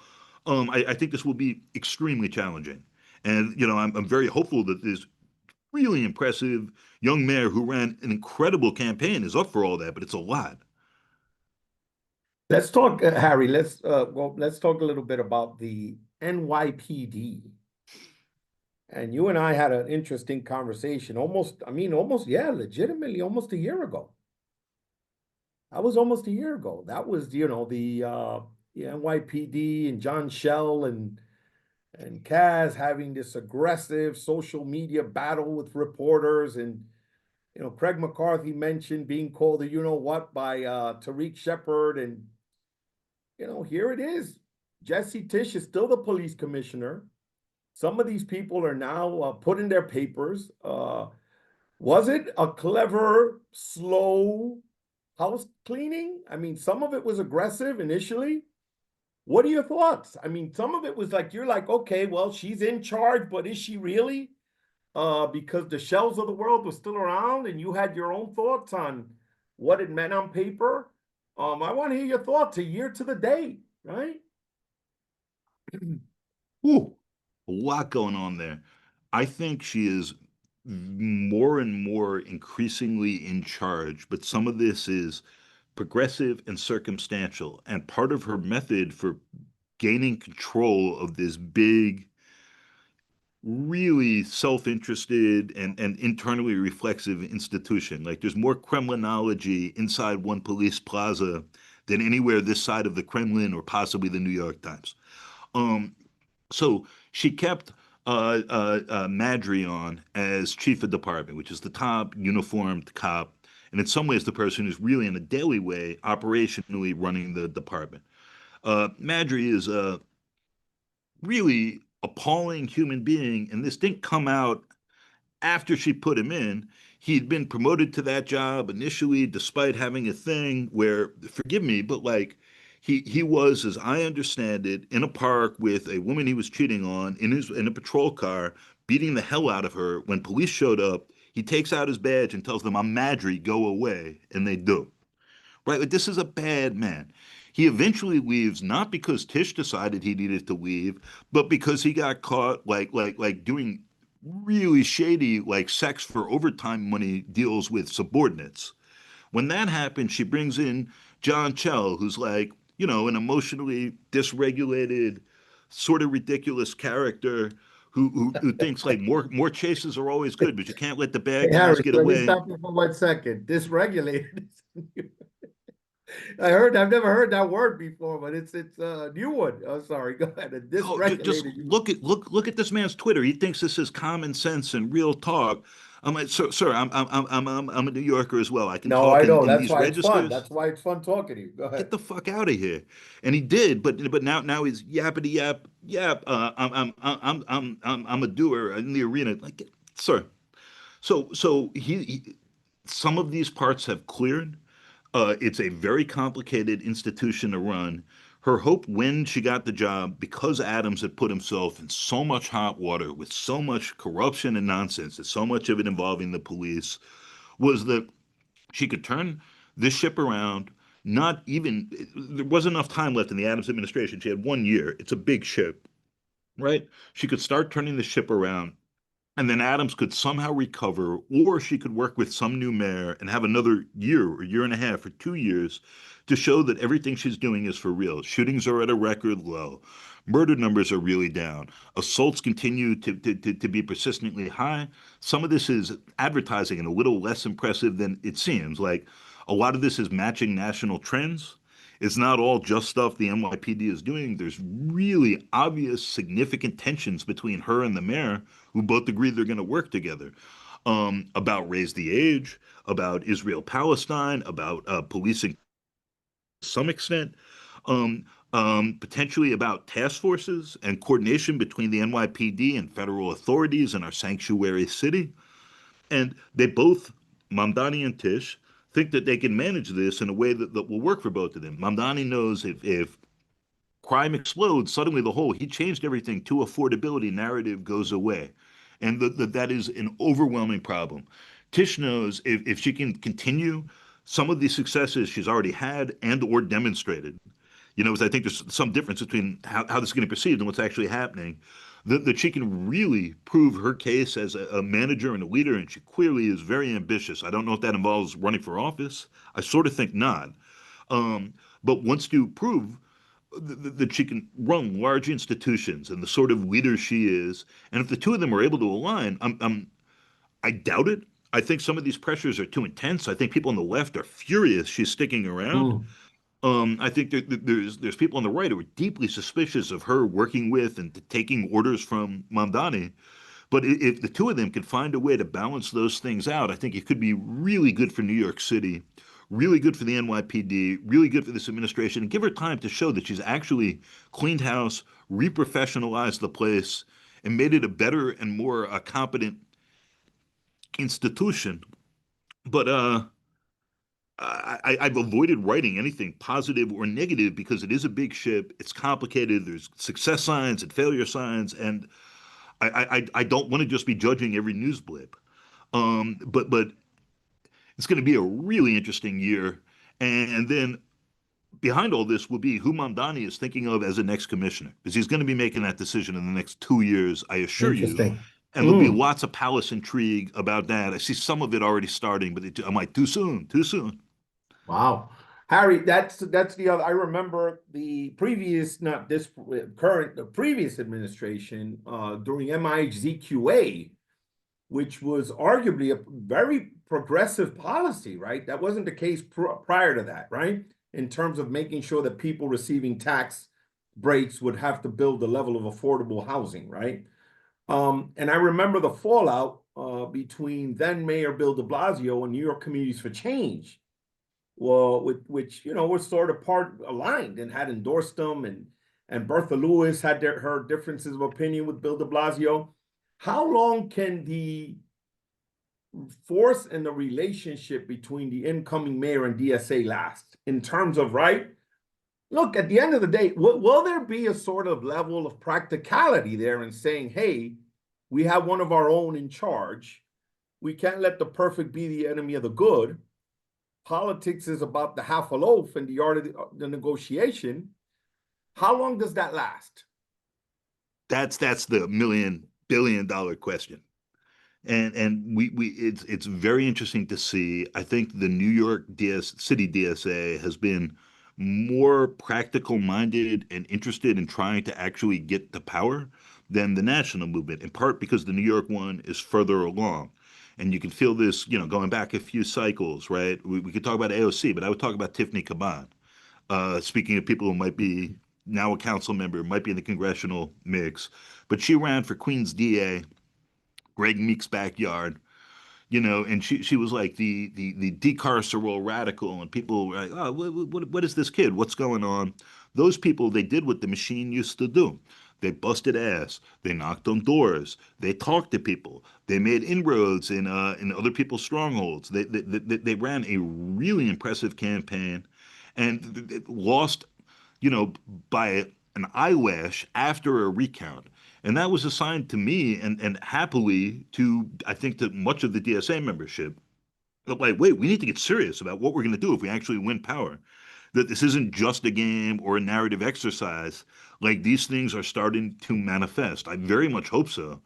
I think this will be extremely challenging. And, I'm very hopeful that this really impressive young mayor who ran an incredible campaign is up for all that, but it's a lot. Let's talk, Harry. Let's talk a little bit about the NYPD. And you and I had an interesting conversation yeah, legitimately almost a year ago. That was almost a year ago. That was, the NYPD and John Shell and Kaz having this aggressive social media battle with reporters. And, Craig McCarthy mentioned being called a you-know-what by Tariq Shepard. And, here it is. Jesse Tisch is still the police commissioner. Some of these people are now put in their papers. Was it a clever, slow house cleaning? I mean, some of it was aggressive initially. What are your thoughts? I mean, some of it was like, you're like, okay, well, she's in charge, but is she really? Because the shells of the world were still around and you had your own thoughts on what it meant on paper. I want to hear your thoughts a year to the date, right? Ooh, a lot going on there. I think she is more and more increasingly in charge, but some of this is progressive and circumstantial. And part of her method for gaining control of this big, really self-interested and internally reflexive institution. Like there's more Kremlinology inside one police plaza than anywhere this side of the Kremlin or possibly the New York Times. Um, so she kept Madry on as chief of department, which is the top uniformed cop, and in some ways the person who's really in a daily way operationally running the department. Madry is really appalling human being, and this didn't come out after she put him in. He'd been promoted to that job initially, despite having a thing where, forgive me, but like he was, as I understand it, in a park with a woman he was cheating on in a patrol car, beating the hell out of her. When police showed up, he takes out his badge and tells them, "I'm Madry, go away," and they do. Right? Like, this is a bad man. He eventually leaves not because Tish decided he needed to leave, but because he got caught like doing really shady like sex for overtime money deals with subordinates. When that happens, she brings in John Chell, who's like, an emotionally dysregulated, sort of ridiculous character who thinks like more chases are always good, but you can't let the Hey, bad guys Harry, get let me away. stop you for 1 second. Dysregulated. I've never heard that word before, but it's a new one. Oh, sorry. Go ahead. A Oh, just dysregulated. look at this man's Twitter. He thinks this is common sense and real talk. I'm like, sir, I'm a New Yorker as well. I can No, talk I know. in That's these why it's fun. registers. That's why it's fun talking to you. Go Get ahead. the fuck out of here. And he did, but now he's yappity yap yap. I'm a doer in the arena. Like, sir. So some of these parts have cleared. It's a very complicated institution to run. Her hope when she got the job, because Adams had put himself in so much hot water with so much corruption and nonsense, and so much of it involving the police, was that she could turn this ship around. Not even, there wasn't enough time left in the Adams administration. She had 1 year. It's a big ship, right? She could start turning the ship around, and then Adams could somehow recover, or she could work with some new mayor and have another year or year and a half or 2 years to show that everything she's doing is for real. Shootings are at a record low. Murder numbers are really down. Assaults continue to be persistently high. Some of this is advertising and a little less impressive than it seems. Like, a lot of this is matching national trends. It's not all just stuff the NYPD is doing. There's really obvious, significant tensions between her and the mayor, who both agree they're going to work together, about raise the age, about Israel Palestine, about policing to some extent, um, potentially about task forces and coordination between the NYPD and federal authorities in our sanctuary city. And they both, Mamdani and Tish, think that they can manage this in a way that will work for both of them. Mamdani knows if crime explodes, suddenly he changed everything to affordability narrative goes away. And that is an overwhelming problem. Tish knows if she can continue some of the successes she's already had and or demonstrated, because I think there's some difference between how this is getting perceived and what's actually happening, that she can really prove her case as a manager and a leader, and she clearly is very ambitious. I don't know if that involves running for office. I sort of think not. But once you prove that she can run large institutions and the sort of leader she is, and if the two of them are able to align, I doubt it. I think some of these pressures are too intense. I think people on the left are furious she's sticking around. Mm. I think there's people on the right who are deeply suspicious of her working with and taking orders from Mamdani. But if the two of them could find a way to balance those things out, I think it could be really good for New York City, really good for the NYPD, really good for this administration, and give her time to show that she's actually cleaned house, reprofessionalized the place, and made it a better and more competent institution. But I've avoided writing anything positive or negative because it is a big ship. It's complicated. There's success signs and failure signs, and I don't want to just be judging every news blip. But it's going to be a really interesting year. And then behind all this will be who Mamdani is thinking of as the next commissioner, because he's going to be making that decision in the next 2 years, I assure you. Interesting. And there'll be Mm. lots of palace intrigue about that. I see some of it already starting, but I'm like, too soon, too soon. Wow. Harry, that's the other. I remember the previous, not this current, the previous administration during MIHZQA, which was arguably a very progressive policy, right? That wasn't the case prior to that, right? In terms of making sure that people receiving tax breaks would have to build a level of affordable housing, right? And I remember the fallout between then Mayor Bill de Blasio and New York Communities for Change, well, which were sort of part aligned and had endorsed them, and Bertha Lewis had her differences of opinion with Bill de Blasio. How long can the force and the relationship between the incoming mayor and DSA last in terms of, right? Look, at the end of the day, will there be a sort of level of practicality there in saying, hey, we have one of our own in charge. We can't let the perfect be the enemy of the good. Politics is about the half a loaf and the art of the negotiation. How long does that last? That's the $1 billion question. And it's very interesting to see. I think the New York City DSA has been more practical minded and interested in trying to actually get the power than the national movement, in part because the New York one is further along. And you can feel this, going back a few cycles, right? We could talk about AOC, but I would talk about Tiffany Caban. Speaking of people who might be now a council member, might be in the congressional mix, but she ran for Queens DA, Greg Meek's backyard, and she was like the decarceral radical, and people were like, oh, what is this kid? What's going on? Those people, they did what the machine used to do. They busted ass. They knocked on doors. They talked to people. They made inroads in other people's strongholds. They ran a really impressive campaign, and lost, by an eyelash after a recount. And that was assigned to me and happily to, I think, to much of the DSA membership. But like, wait, we need to get serious about what we're going to do if we actually win power. That this isn't just a game or a narrative exercise. Like, these things are starting to manifest. I very much hope so.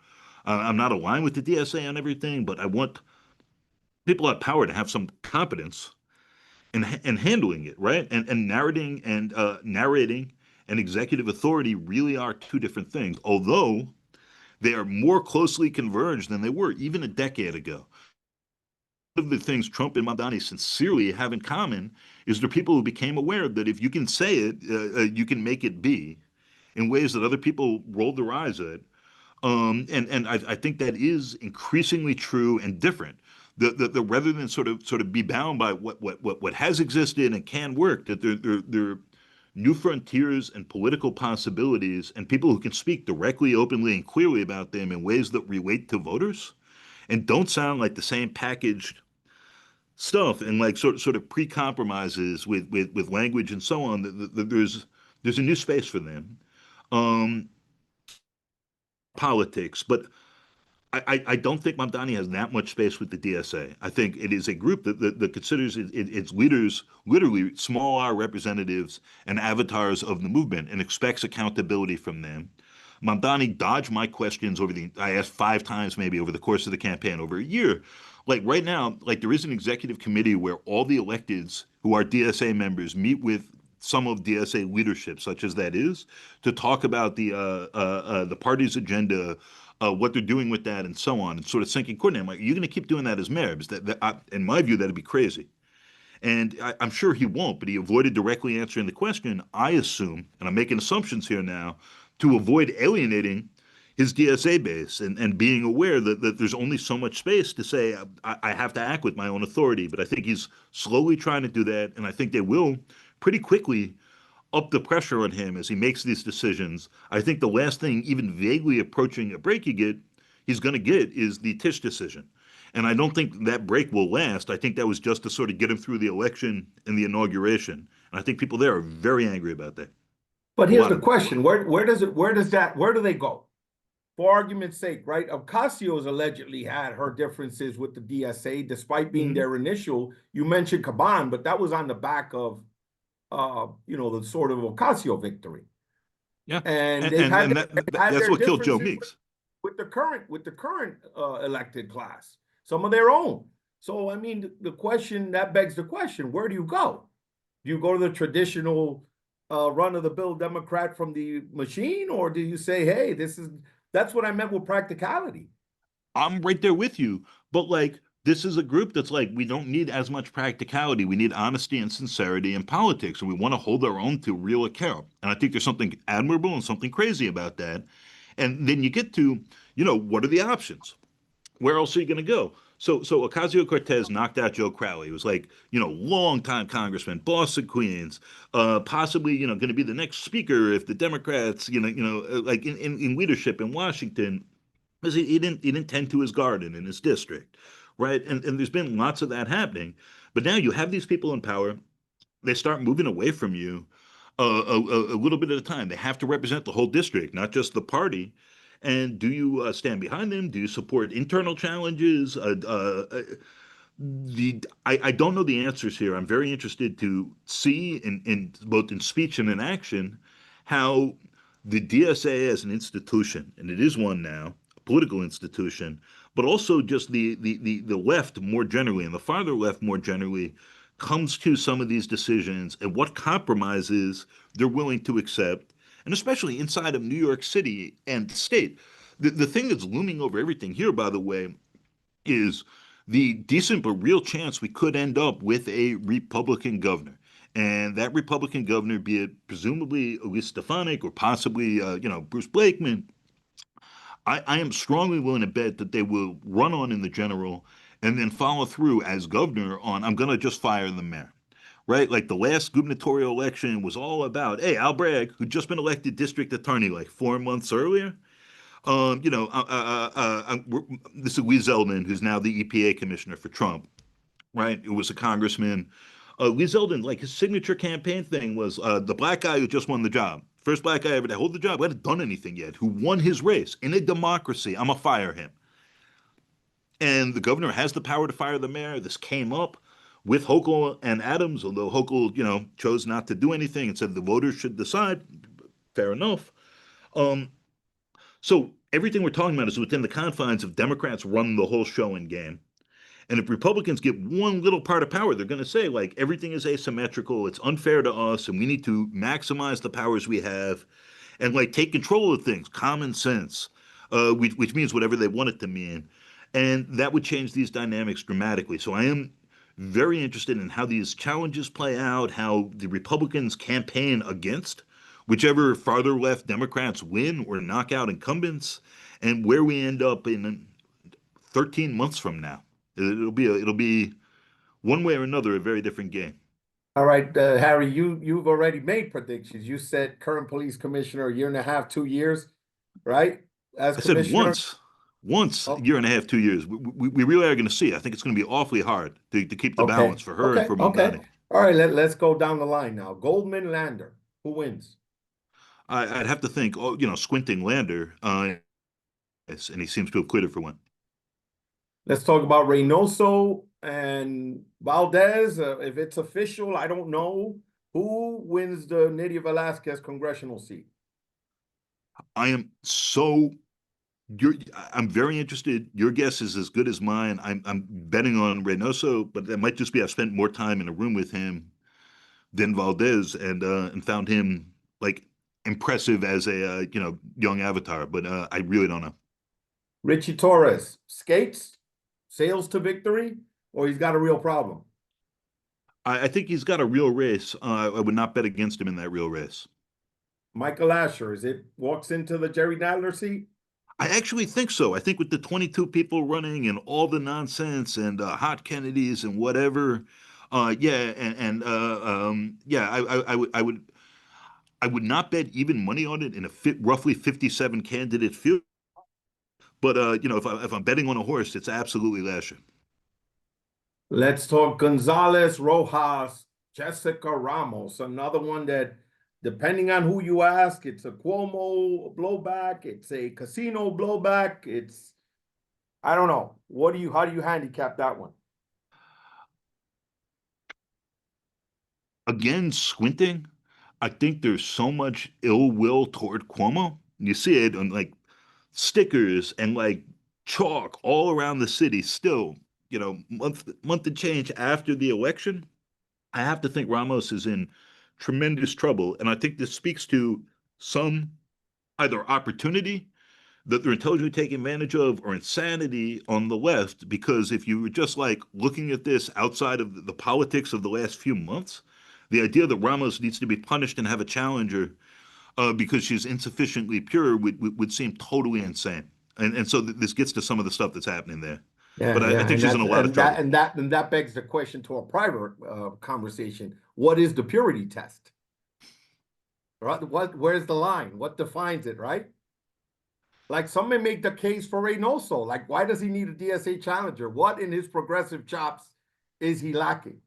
I'm not aligned with the DSA on everything, but I want people at power to have some competence and handling it, right? And narrating and executive authority really are two different things, although they are more closely converged than they were even a decade ago. One of the things Trump and Mamdani sincerely have in common is they're people who became aware that if you can say it, you can make it be in ways that other people rolled their eyes at. And I think that is increasingly true and different. The rather than sort of be bound by what has existed and can work, that there are new frontiers and political possibilities and people who can speak directly, openly, and clearly about them in ways that relate to voters and don't sound like the same packaged stuff and like sort of pre-compromises with language and so on. There's a new space for them. Um, Politics, but I don't think Mamdani has that much space with the DSA. I think it is a group that considers its leaders literally small r representatives and avatars of the movement and expects accountability from them. Mamdani dodged my questions I asked 5 times maybe over the course of the campaign over a year. Like right now, like there is an executive committee where all the electeds who are DSA members meet with some of DSA leadership, such as that is, to talk about the party's agenda, what they're doing with that, and so on, and sort of syncing, coordinating. Like, are you going to keep doing that as mayor? Because in my view, that'd be crazy. And I'm sure he won't, but he avoided directly answering the question. I assume, and I'm making assumptions here now, to avoid alienating his DSA base and being aware that there's only so much space to say, I have to act with my own authority. But I think he's slowly trying to do that. And I think they will pretty quickly up the pressure on him as he makes these decisions. I think the last thing, even vaguely approaching a break he's going to get is the Tisch decision. And I don't think that break will last. I think that was just to sort of get him through the election and the inauguration. And I think people there are very angry about that. But here's the question: where do they go? For argument's sake, right? Ocasio's allegedly had her differences with the DSA, despite being their initial. You mentioned Caban, but that was on the back of, the sort of Ocasio victory. Yeah, and that's what killed Joe Meeks with the current elected class, some of their own. So I mean, the question that begs the question: where do you go? Do you go to the traditional run-of-the-mill Democrat from the machine, or do you say, hey, that's what I meant with practicality? I'm right there with you, but like this is a group that's like, we don't need as much practicality. We need honesty and sincerity in politics, and we want to hold our own to real account. And I think there's something admirable and something crazy about that. And then you get to, what are the options? Where else are you going to go? So Ocasio-Cortez knocked out Joe Crowley. He was like, longtime congressman, boss of Queens, possibly, going to be the next speaker if the Democrats, like in leadership in Washington, because he didn't tend to his garden in his district, right? And there's been lots of that happening, but now you have these people in power. They start moving away from you a little bit at a time. They have to represent the whole district, not just the party. And do you stand behind them? Do you support internal challenges? I don't know the answers here. I'm very interested to see in both in speech and in action how the DSA as an institution, and it is one now, a political institution, but also just the left more generally and the farther left more generally comes to some of these decisions and what compromises they're willing to accept, and especially inside of New York City and state. The thing that's looming over everything here, by the way, is the decent but real chance we could end up with a Republican governor. And that Republican governor, be it presumably Elise Stefanik or possibly, Bruce Blakeman, I am strongly willing to bet that they will run on in the general and then follow through as governor on, I'm going to just fire the mayor. Right? Like the last gubernatorial election was all about, hey, Al Bragg, who'd just been elected district attorney like 4 months earlier. This is Lee Zeldin, who's now the EPA commissioner for Trump, right? It was a congressman. Lee Zeldin, like his signature campaign thing was the black guy who just won the job. First black guy ever to hold the job, who hadn't done anything yet, who won his race. In a democracy, I'm going to fire him. And the governor has the power to fire the mayor. This came up with Hochul and Adams, although Hochul, chose not to do anything and said the voters should decide. Fair enough. Um, so everything we're talking about is within the confines of Democrats run the whole show and game. And if Republicans get one little part of power, they're going to say, like, everything is asymmetrical, it's unfair to us, and we need to maximize the powers we have and, like, take control of things, common sense, which means whatever they want it to mean. And that would change these dynamics dramatically. So I am very interested in how these challenges play out, how the Republicans campaign against whichever farther left Democrats win or knock out incumbents, and where we end up in 13 months from now. It'll be one way or another a very different game. All right, Harry, you've already made predictions. You said current police commissioner, a year and a half, 2 years, right? As I said commissioner. once, a Oh, year and a half, 2 years. We really are going to see. I think it's going to be awfully hard to keep the okay, balance for her and okay, for okay. Mamdani. All right, let's go down the line now. Goldman Lander, who wins? I'd have to think, squinting Lander, yes, and he seems to have quitted for one. Let's talk about Reynoso and Valdez. If it's official, I don't know. Who wins the Nydia Velasquez congressional seat? I am so You're, I'm very interested. Your guess is as good as mine. I'm betting on Reynoso, but that might just be I've spent more time in a room with him than Valdez, and found him like impressive as a young avatar. But I really don't know. Richie Torres, skates, sails to victory, or he's got a real problem? I think he's got a real race. I would not bet against him in that real race. Michael Asher, is it walks into the Jerry Nadler seat? I actually think so. I think with the 22 people running and all the nonsense and hot Kennedys and whatever, yeah, yeah, I would not bet even money on it in a roughly 57 candidate field. But if I'm betting on a horse, it's absolutely Lasher. Let's talk Gonzalez, Rojas, Jessica Ramos, another one that, depending on who you ask, it's a Cuomo blowback, it's a casino blowback, I don't know. How do you handicap that one? Again, squinting, I think there's so much ill will toward Cuomo. You see it on like stickers and like chalk all around the city still, month and change after the election. I have to think Ramos is in tremendous trouble. And I think this speaks to some either opportunity that they're intelligently taking advantage of or insanity on the left. Because if you were just like looking at this outside of the politics of the last few months, the idea that Ramos needs to be punished and have a challenger because she's insufficiently pure would seem totally insane. And so this gets to some of the stuff that's happening there. Yeah, but I yeah, think and she's in that's a lot of trouble. and that begs the question to a private conversation. What is the purity test? Right? Where's the line? What defines it, right? Like some may make the case for Reynoso. Like, why does he need a DSA challenger? What in his progressive chops is he lacking?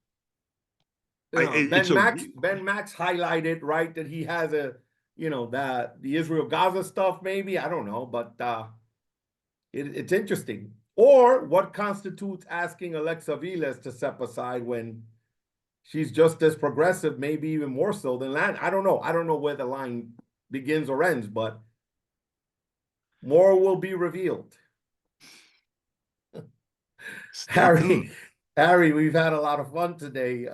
You know, It's a Ben Max highlighted, right, that he has a, you know, that the Israel Gaza stuff, maybe, I don't know, but it's interesting. Or what constitutes asking Alexa Viles to step aside when she's just as progressive, maybe even more so than Land. I don't know. I don't know where the line begins or ends, but more will be revealed. stay Harry, tuned. Harry, we've had a lot of fun today.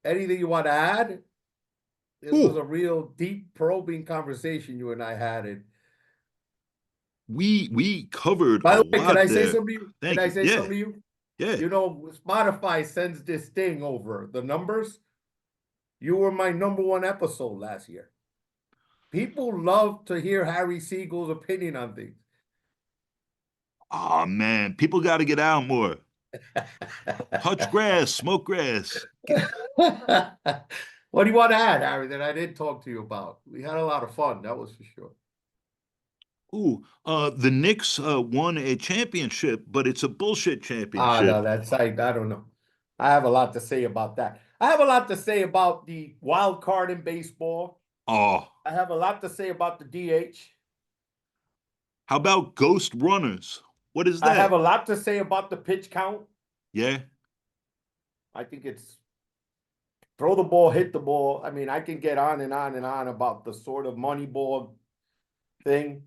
Anything you want to add? This was Ooh, a real deep probing conversation you and I had. And we covered by a the way, can I lot say there. something to you? Can Thank I you. say Yeah, something to you? yeah. You know, Spotify sends this thing over the numbers. You were my number one episode last year. People love to hear Harry Siegel's opinion on things. Oh man, people got to get out more. Touch grass, smoke grass. What do you want to add, Harry, that I didn't talk to you about? We had a lot of fun, that was for sure. Ooh, the Knicks won a championship, but it's a bullshit Ah, no, championship. that's I don't know. I have a lot to say about that. I have a lot to say about the wild card in baseball. Oh, I have a lot to say about the DH. how about ghost runners? What is I have that? a lot to say about the pitch count. Yeah. I think it's throw the ball, hit the ball. I mean, I can get on and on and on about the sort of money ball thing.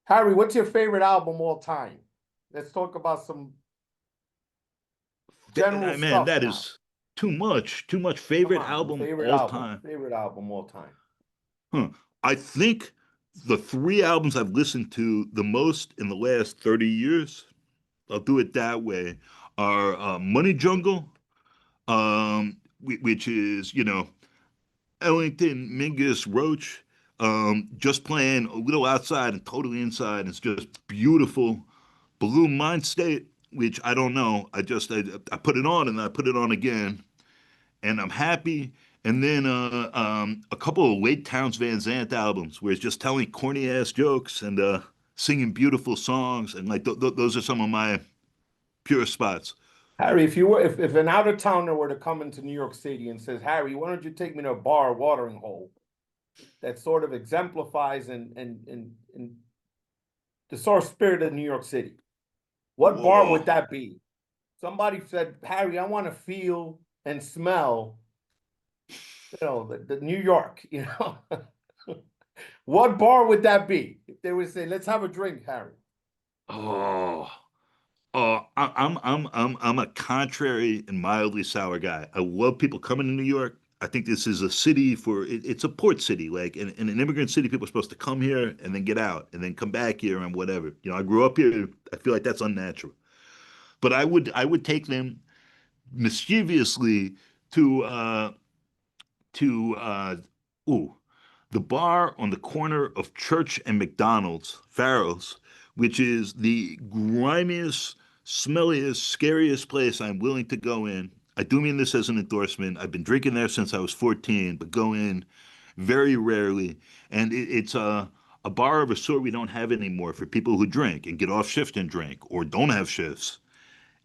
Harry, what's your favorite album all time? Let's talk about some general Man, stuff that now. is too much. Too much. Come Favorite on, album all time. favorite album all time. Huh. I think the three albums I've listened to the most in the last 30 years, I'll do it that way, are Money Jungle, which is, Ellington, Mingus, Roach, just playing a little outside and totally inside. It's just beautiful. Blue Mind State, which I don't know. I put it on and I put it on again, and I'm happy. And then a couple of late Towns Van Zandt albums where it's just telling corny ass jokes and singing beautiful songs, and like those are some of my pure spots. Harry, if you were if an out of towner were to come into New York City and says, Harry, why don't you take me to a bar watering hole that sort of exemplifies and the sort of spirit of New York City? What bar Whoa. would that be? Somebody said, Harry, I want to feel and smell, the New York, What bar would that be? If they would say, let's have a drink, Harry. Oh. I'm a contrary and mildly sour guy. I love people coming to New York. I think this is a city it's a port city, like in an immigrant city, people are supposed to come here and then get out and then come back here and whatever. I grew up here. I feel like that's unnatural. But I would take them mischievously to to ooh the bar on the corner of Church and McDonald's, Farrell's, which is the grimiest, smelliest, scariest place I'm willing to go in. I do mean this as an endorsement. I've been drinking there since I was 14, but go in very rarely. And it's a bar of a sort we don't have anymore for people who drink and get off shift and drink or don't have shifts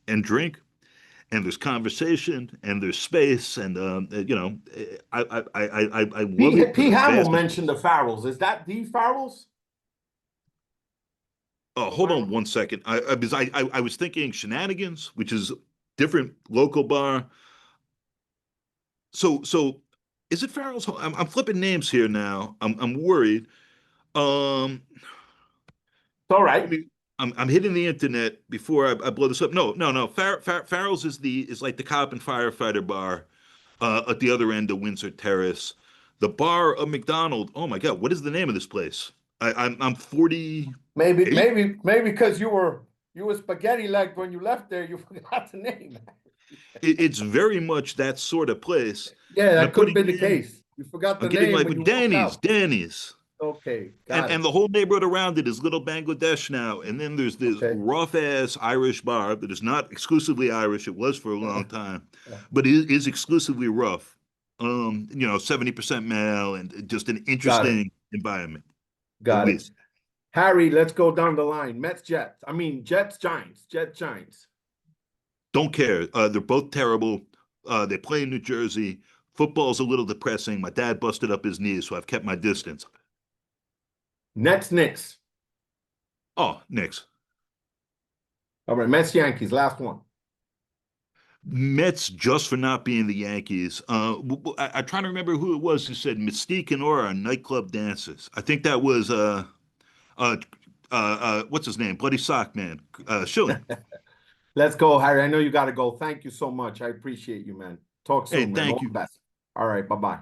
and drink. And there's conversation and there's space and I love it for P. the Hamill vastness of mentioned this. the Farrells. Is that the Farrells? Oh, Am hold I on wrong? one second. Because I was thinking Shenanigans, which is different local bar. So is it Farrell's? I'm flipping names here now. I'm worried. Um, It's all let right. me. I'm hitting the internet before I blow this up. No. Farrell's is like the cop and firefighter bar at the other end of Windsor Terrace. The bar of McDonald. Oh my God, what is the name of this place? I'm 48. Maybe because you were spaghetti legged when you left there, you forgot the name. It's very much that sort of place. Yeah, And that could have been the case. You forgot I'm the getting name like when with you walked Danny's, out. Danny's. Okay, got And it. the whole neighborhood around it is Little Bangladesh now. And then there's this Okay. rough ass Irish bar that is not exclusively Irish. It was for a long time, Uh, but it is exclusively rough. 70% male and just an Got it. interesting environment, at Got it. least. Harry, let's go down the line. Mets, Jets. I mean, Jets, Giants. Jets, Giants. Don't care. They're both terrible. They play in New Jersey. Football's a little depressing. My dad busted up his knees, so I've kept my distance. Nets, Knicks. Oh, Knicks. All right, Mets, Yankees. Last one. Mets just for not being the Yankees. I trying to remember who it was who said Mystique and Aura are nightclub dances. I think that was uh, what's his name? Bloody Sock Man. Schilling. Let's go, Harry. I know you got to go. Thank you so much. I appreciate you, man. Talk Hey, soon, man. All thank the you. best. All right, bye-bye.